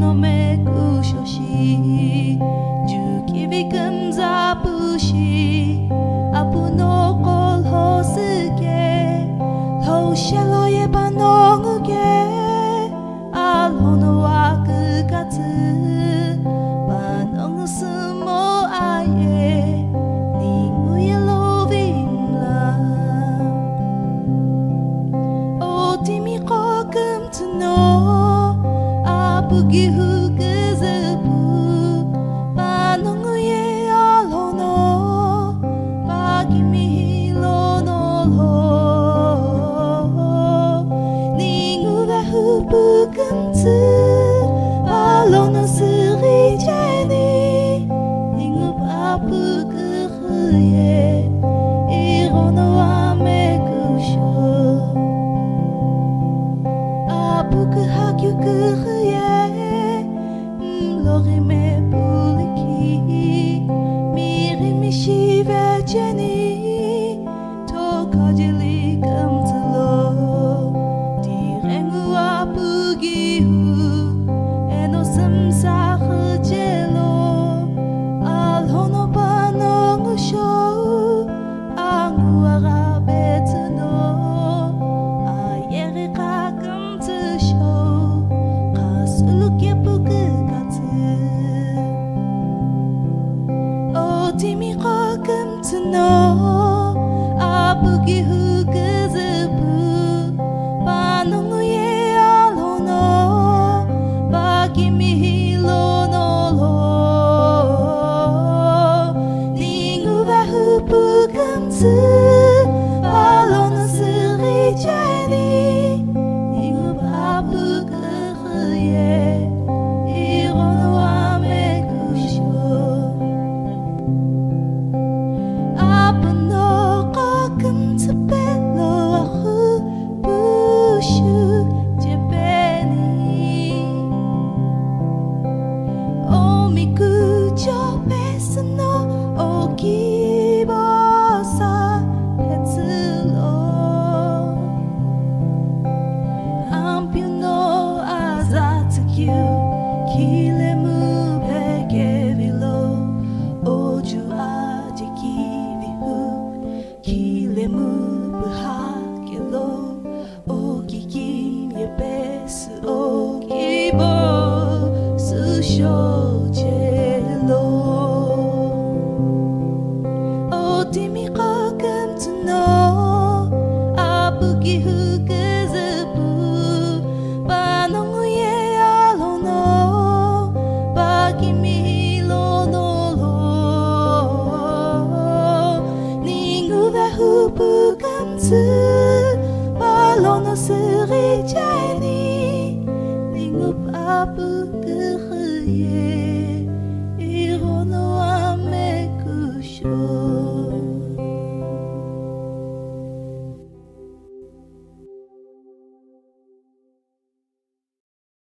のめくしょしju ki vi kem za pu shi apu no kol ho su ke ho shelo ye ba no ngu ke al ho no wa ku ka tsu ba no ngu su mo ai ye ni ngu ye lo vin la o ti mi ko kum tu no apu gi hu ku zu pu ba no ngu ye al ho no ba gi mi lo no lo ni ngu ve hu pu kum tsu ba lo no su ri je ni ni ngu ba pu ku hu ye i ro no wa me ku sho apu ku ha kyu ku hu ye lo ri me pu li ki mi ri mi shi ve je ni to ka ji li kum tsu lo di rengu apu gi hu